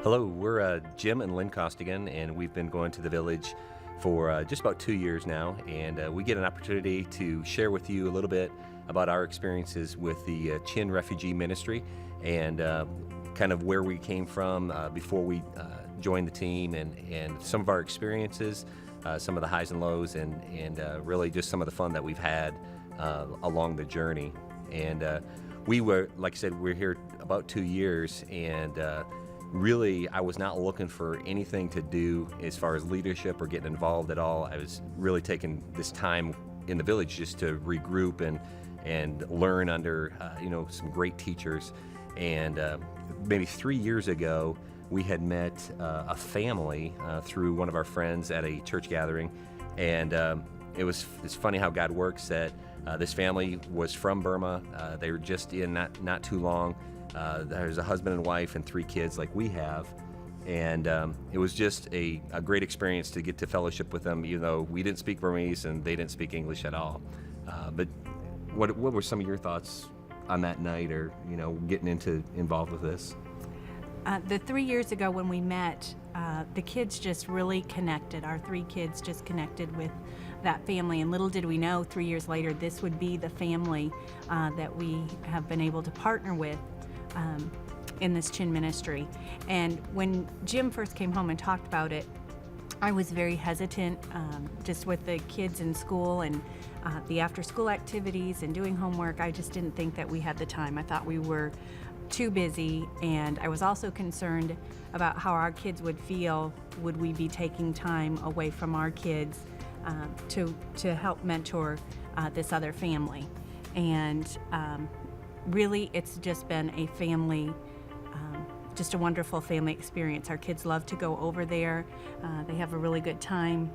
Hello, we're Jim and Lynn Costigan, and we've been going to the village for just about 2 years now, and we get an opportunity to share with you a little bit about our experiences with the Chin Refugee Ministry and kind of where we came from before we joined the team, and some of our experiences, some of the highs and lows, and really just some of the fun that we've had along the journey. And we were, like I said, we're here about 2 years, and really, I was not looking for anything to do as far as leadership or getting involved at all. I was really taking this time in the village just to regroup and learn under some great teachers. And maybe 3 years ago, we had met a family through one of our friends at a church gathering, and it's funny how God works. That this family was from Burma. They were just in not too long. There's a husband and wife and 3 kids like we have, and it was just a great experience to get to fellowship with them, even though we didn't speak Burmese and they didn't speak English at all. But what were some of your thoughts on that night, or getting involved with this? The 3 years ago when we met, the kids just really connected. Our 3 kids just connected with that family, and little did we know 3 years later this would be the family that we have been able to partner with in this Chin ministry. And when Jim first came home and talked about it, I was very hesitant, just with the kids in school and the after-school activities and doing homework. I just didn't think that we had the time. I thought we were too busy, and I was also concerned about how our kids would feel. Would we be taking time away from our kids to help mentor this other family? And really, it's just been a family, just a wonderful family experience. Our kids love to go over there. They have a really good time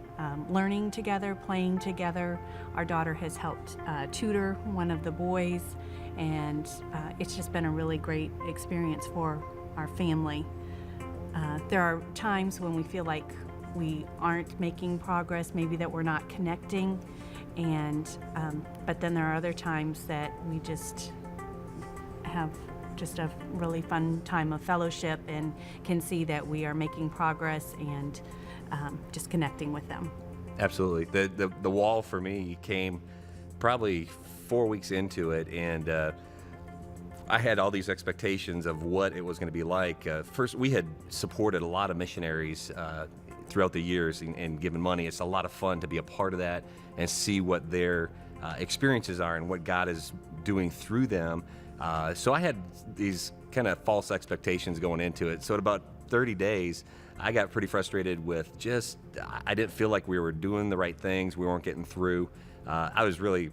learning together, playing together. Our daughter has helped tutor one of the boys, and it's just been a really great experience for our family. There are times when we feel like we aren't making progress, maybe that we're not connecting, but then there are other times that we just have just a really fun time of fellowship and can see that we are making progress and just connecting with them. Absolutely. The wall for me came probably 4 weeks into it, and I had all these expectations of what it was going to be like. First, we had supported a lot of missionaries throughout the years and given money. It's a lot of fun to be a part of that and see what their experiences are and what God is doing through them. So I had these kind of false expectations going into it. So at about 30 days, I got pretty frustrated with I didn't feel like we were doing the right things. We weren't getting through. I was really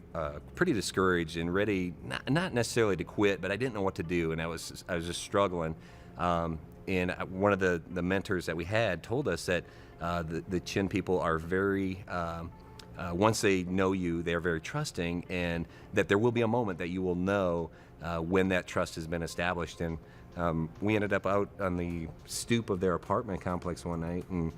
pretty discouraged and ready, not necessarily to quit, but I didn't know what to do, and I was just struggling. And one of the mentors that we had told us that the Chin people are very, once they know you, they're very trusting, and that there will be a moment that you will know when that trust has been established. And we ended up out on the stoop of their apartment complex one night, and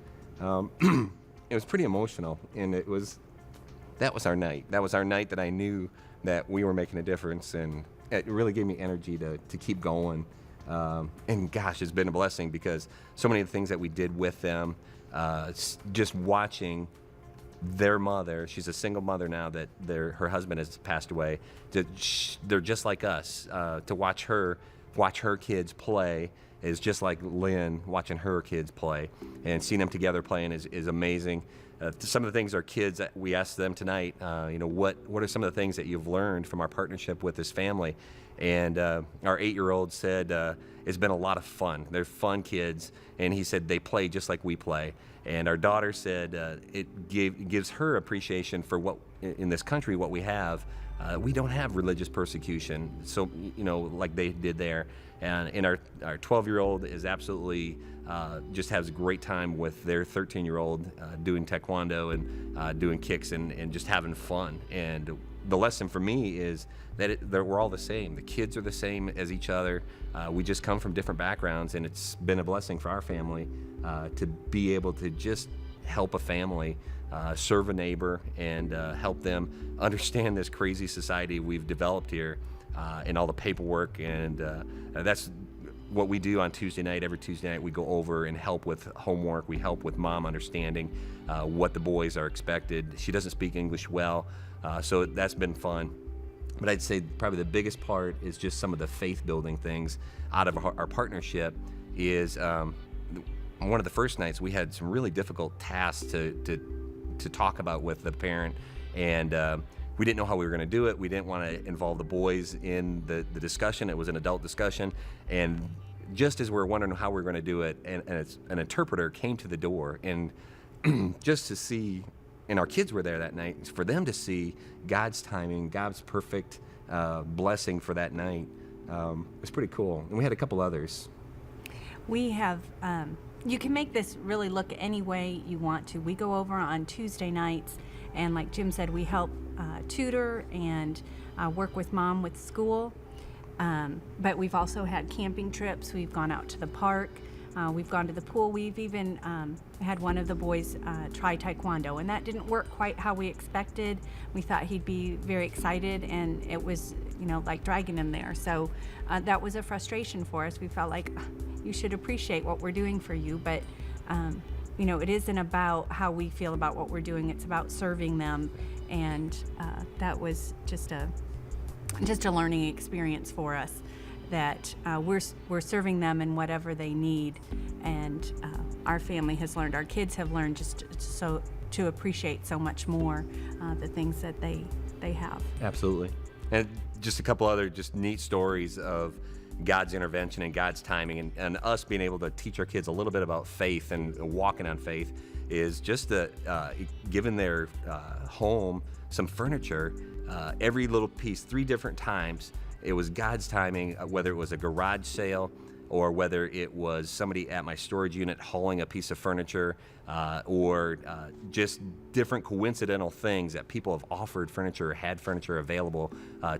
it was pretty emotional, and that was our night. That was our night that I knew that we were making a difference, and it really gave me energy to keep going. And gosh, it's been a blessing, because so many of the things that we did with them, just watching their mother, she's a single mother now that her husband has passed away, they're just like us. To watch her kids play is just like Lynn watching her kids play, and seeing them together playing is amazing. Some of the things our kids, that we asked them tonight, what are some of the things that you've learned from our partnership with this family? And our 8-year-old said it's been a lot of fun. They're fun kids, and he said they play just like we play. And our daughter said it gives her appreciation for what in this country what we have. We don't have religious persecution, so like they did there. And our 12-year-old is absolutely just has a great time with their 13-year-old doing taekwondo and doing kicks and just having fun. And the lesson for me is that we're all the same. The kids are the same as each other. We just come from different backgrounds, and it's been a blessing for our family to be able to just help a family, serve a neighbor, and help them understand this crazy society we've developed here, and all the paperwork. And that's what we do on Tuesday night, every Tuesday night, we go over and help with homework. We help with mom understanding what the boys are expected. She doesn't speak English well, so that's been fun. But I'd say probably the biggest part is just some of the faith-building things out of our partnership is one of the first nights we had some really difficult tasks to talk about with the parent, and we didn't know how we were going to do it. We didn't want to involve the boys in the discussion. It was an adult discussion, and just as we were wondering how we were going to do it, and an interpreter came to the door, and just to see, and our kids were there that night, for them to see God's timing, God's perfect blessing for that night, was pretty cool. And we had a couple others. We have, you can make this really look any way you want to. We go over on Tuesday nights, and like Jim said, we help tutor and work with mom with school. But we've also had camping trips. We've gone out to the park. We've gone to the pool. We've even had one of the boys try taekwondo, and that didn't work quite how we expected. We thought he'd be very excited, and it was, like dragging him there. So that was a frustration for us. We felt like you should appreciate what we're doing for you, but it isn't about how we feel about what we're doing. It's about serving them, and that was just a learning experience for us. That we're serving them in whatever they need, and our family has learned, our kids have learned just so to appreciate so much more the things that they have. Absolutely. And just a couple other just neat stories of God's intervention and God's timing, and us being able to teach our kids a little bit about faith and walking on faith is just giving their home some furniture, every little piece, 3 different times. It was God's timing, whether it was a garage sale or whether it was somebody at my storage unit hauling a piece of furniture, or just different coincidental things that people have offered furniture or had furniture available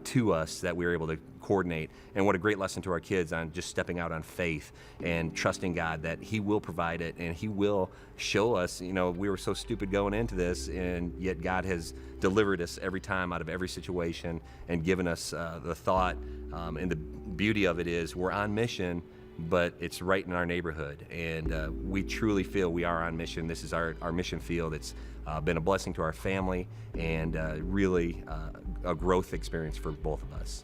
to us that we were able to coordinate. And what a great lesson to our kids on just stepping out on faith and trusting God that He will provide it and He will show us. We were so stupid going into this, and yet God has delivered us every time out of every situation and given us the thought. And the beauty of it is we're on mission, but it's right in our neighborhood, and we truly feel we are on mission. This is our mission field. It's been a blessing to our family, and really a growth experience for both of us.